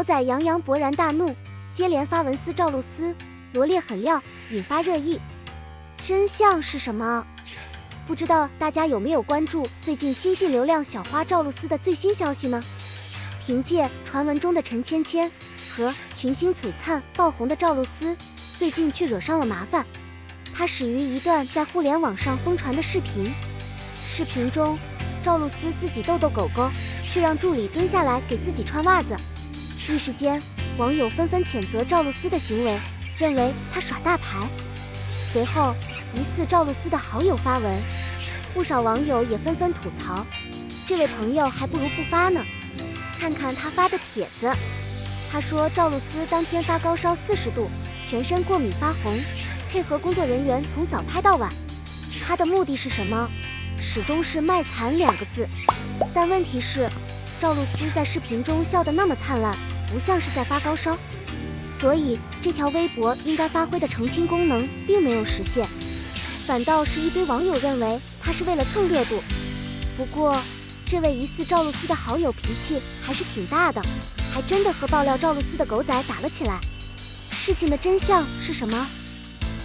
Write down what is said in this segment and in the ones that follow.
狗仔杨洋勃然大怒，接连发文撕赵露思，罗列狠料，引发热议。真相是什么？不知道大家有没有关注最近新晋流量小花赵露思的最新消息呢？凭借传闻中的陈芊芊和群星璀璨爆红的赵露思，最近却惹上了麻烦。她始于一段在互联网上疯传的视频，视频中赵露思自己逗狗狗，却让助理蹲下来给自己穿袜子。一时间，网友纷纷谴责赵露思的行为，认为她耍大牌。随后，疑似赵露思的好友发文，不少网友也纷纷吐槽，这位朋友还不如不发呢。看看他发的帖子，他说赵露思当天发高烧40度，全身过敏发红，配合工作人员从早拍到晚。他的目的是什么？始终是卖惨2个字。但问题是，赵露思在视频中笑得那么灿烂，不像是在发高烧，所以这条微博应该发挥的澄清功能并没有实现，反倒是一堆网友认为他是为了蹭热度。不过，这位疑似赵露思的好友脾气还是挺大的，还真的和爆料赵露思的狗仔打了起来。事情的真相是什么？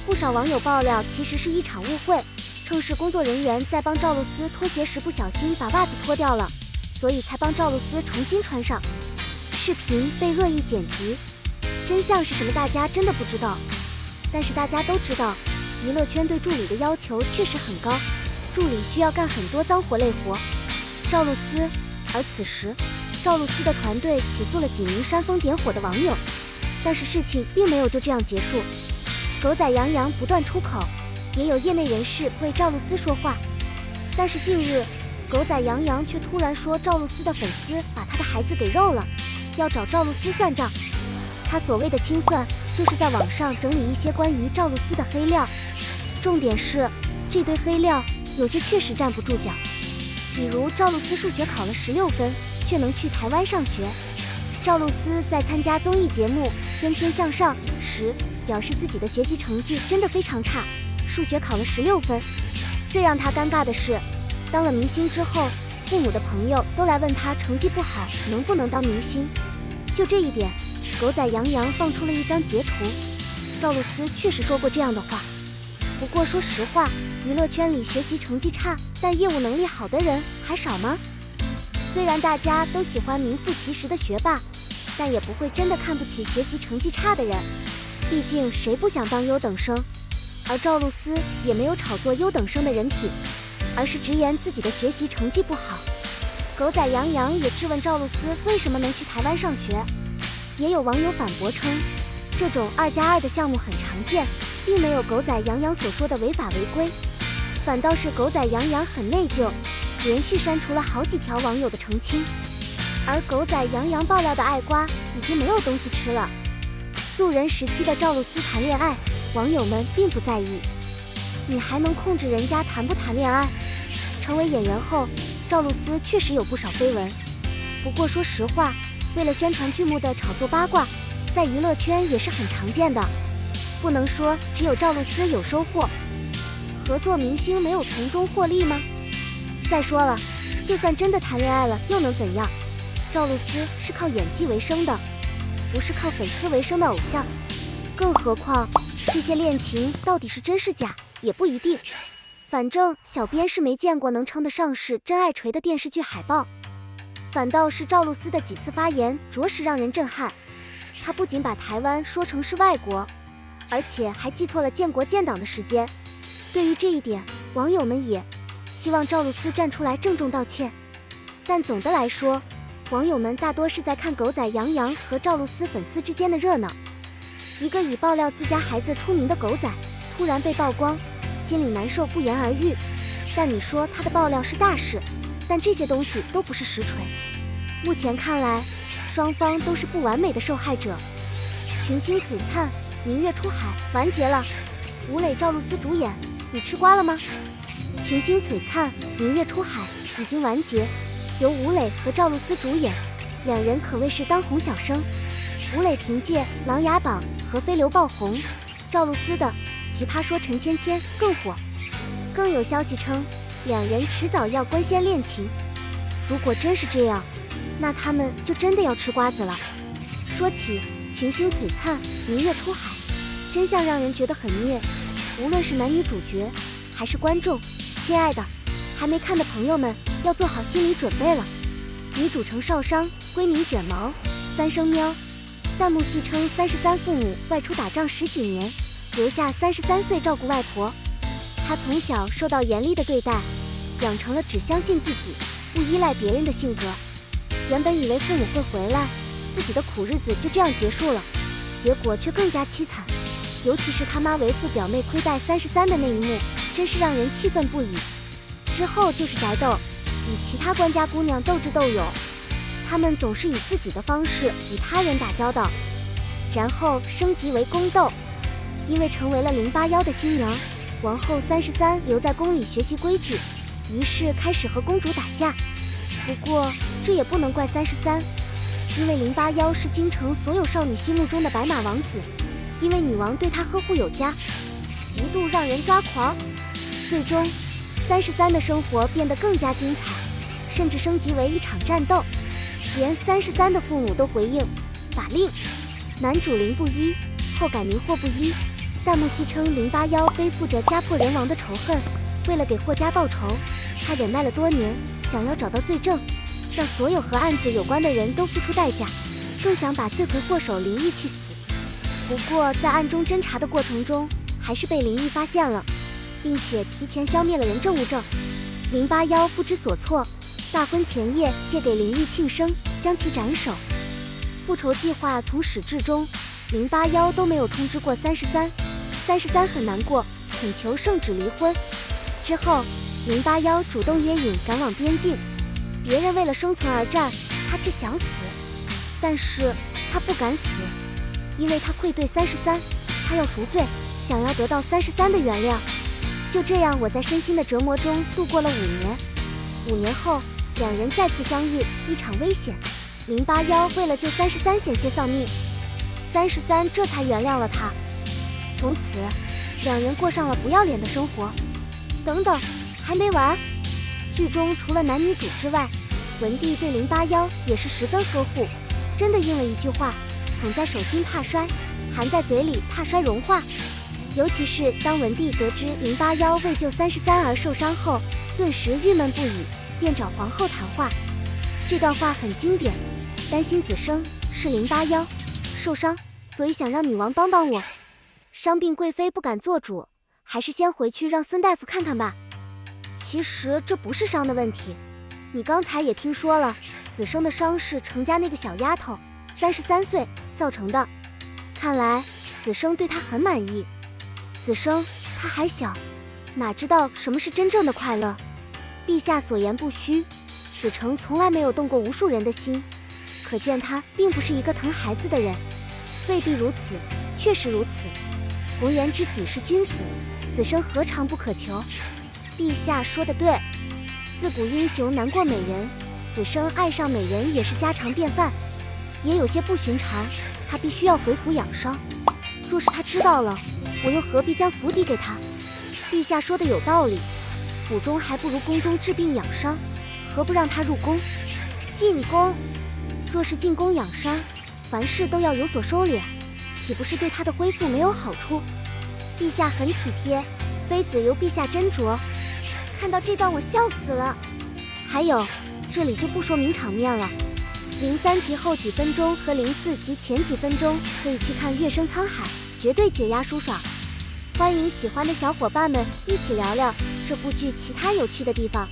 不少网友爆料，其实是一场误会，称是工作人员在帮赵露思脱鞋时不小心把袜子脱掉了，所以才帮赵露思重新穿上。视频被恶意剪辑，真相是什么大家真的不知道。但是大家都知道，娱乐圈对助理的要求确实很高，助理需要干很多脏活累活。而此时赵露思的团队起诉了几名煽风点火的网友，但是事情并没有就这样结束。狗仔杨洋不断出口，也有业内人士为赵露思说话，但是近日狗仔杨洋却突然说赵露思的粉丝把他的孩子给肉了，要找赵露思算账。他所谓的清算，就是在网上整理一些关于赵露思的黑料，重点是这堆黑料有些确实站不住脚。比如赵露思数学考了16分，却能去台湾上学。赵露思在参加综艺节目《天天向上》时，表示自己的学习成绩真的非常差，数学考了16分。最让她尴尬的是，当了明星之后，父母的朋友都来问她成绩不好能不能当明星。就这一点，狗仔杨洋放出了一张截图，赵露思确实说过这样的话。不过说实话，娱乐圈里学习成绩差但业务能力好的人还少吗？虽然大家都喜欢名副其实的学霸，但也不会真的看不起学习成绩差的人，毕竟谁不想当优等生？而赵露思也没有炒作优等生的人品，而是直言自己的学习成绩不好。狗仔杨洋也质问赵露思为什么能去台湾上学，也有网友反驳称，这种2+2的项目很常见，并没有狗仔杨洋所说的违法违规，反倒是狗仔杨洋很内疚，连续删除了好几条网友的澄清。而狗仔杨洋爆料的爱瓜已经没有东西吃了。素人时期的赵露思谈恋爱，网友们并不在意，你还能控制人家谈不谈恋爱？成为演员后，赵露思确实有不少绯闻，不过说实话，为了宣传剧目的炒作八卦，在娱乐圈也是很常见的，不能说只有赵露思有收获。合作明星没有从中获利吗？再说了，就算真的谈恋爱了又能怎样？赵露思是靠演技为生的，不是靠粉丝为生的偶像，更何况这些恋情到底是真是假也不一定。反正小编是没见过能称得上是真爱锤的电视剧海报，反倒是赵露思的几次发言着实让人震撼。她不仅把台湾说成是外国，而且还记错了建国建党的时间。对于这一点，网友们也希望赵露思站出来郑重道歉。但总的来说，网友们大多是在看狗仔杨洋和赵露思粉丝之间的热闹。一个以爆料自家孩子出名的狗仔突然被曝光，心里难受不言而喻。但你说他的爆料是大事，但这些东西都不是实锤。目前看来，双方都是不完美的受害者。群星璀璨，明月出海完结了，吴磊、赵露思主演，你吃瓜了吗？群星璀璨，明月出海已经完结，由吴磊和赵露思主演，两人可谓是当红小生。吴磊凭借《琅琊榜》和《飞流》爆红，赵露思的《奇葩说》陈芊芊更火。更有消息称，两人迟早要官宣恋情。如果真是这样，那他们就真的要吃瓜子了。说起群星璀璨，明月出海，真相让人觉得很虐。无论是男女主角还是观众，亲爱的，还没看的朋友们要做好心理准备了。女主程少商，闺名卷毛，三声喵。弹幕戏称33父母外出打仗10几年，留下33岁照顾外婆。她从小受到严厉的对待，养成了只相信自己，不依赖别人的性格。原本以为父母会回来，自己的苦日子就这样结束了，结果却更加凄惨。尤其是他妈维护表妹亏待33的那一幕，真是让人气愤不已。之后就是宅斗，与其他官家姑娘斗智斗勇，他们总是以自己的方式与他人打交道，然后升级为宫斗。因为成为了081的新娘，王后33留在宫里学习规矩，于是开始和公主打架。不过这也不能怪33，因为081是京城所有少女心目中的白马王子，因为女王对他呵护有加，极度让人抓狂。最终33的生活变得更加精彩，甚至升级为一场战斗，连33的父母都回应法令。男主林不一，后改名霍不一。弹幕戏称081背负着家破人亡的仇恨，为了给霍家报仇，他忍耐了多年，想要找到罪证，让所有和案子有关的人都付出代价，更想把罪魁祸首林毅去死。不过在暗中侦查的过程中，还是被林毅发现了，并且提前消灭了人证物证。081不知所措，大婚前夜借给林毅庆生，将其斩首。复仇计划从始至终，081都没有通知过33很难过，恳求圣旨离婚。之后081主动约引赶往边境，别人为了生存而战，他却想死，但是他不敢死，因为他愧对33，他要赎罪，想要得到33的原谅。就这样，我在身心的折磨中度过了5年。5年后，两人再次相遇，一场危险，081为了救33险些丧命，33这才原谅了他。从此，两人过上了不要脸的生活。等等，还没完。剧中除了男女主之外，文帝对081也是十分呵护，真的应了一句话：捧在手心怕摔，含在嘴里怕摔融化。尤其是当文帝得知081为救33而受伤后，顿时郁闷不已，便找皇后谈话。这段话很经典，担心子生是081受伤，所以想让女王帮帮我。伤病贵妃不敢做主，还是先回去让孙大夫看看吧。其实这不是伤的问题，你刚才也听说了，子生的伤是程家那个小丫头33岁造成的。看来子生对她很满意。子生他还小，哪知道什么是真正的快乐。陛下所言不虚，子成从来没有动过无数人的心，可见他并不是一个疼孩子的人。未必如此，确实如此。红颜知己是君子，子生何尝不可求？陛下说得对，自古英雄难过美人，子生爱上美人也是家常便饭，也有些不寻常。他必须要回府养伤，若是他知道了，我又何必将府邸给他？陛下说的有道理，府中还不如宫中治病养伤，何不让他入宫？进宫？若是进宫养伤，凡事都要有所收敛，岂不是对他的恢复没有好处？陛下很体贴，妃子由陛下斟酌。看到这段我笑死了。还有，这里就不说名场面了，03集后几分钟和04集前几分钟可以去看《月升沧海》，绝对解压舒爽。欢迎喜欢的小伙伴们一起聊聊这部剧其他有趣的地方。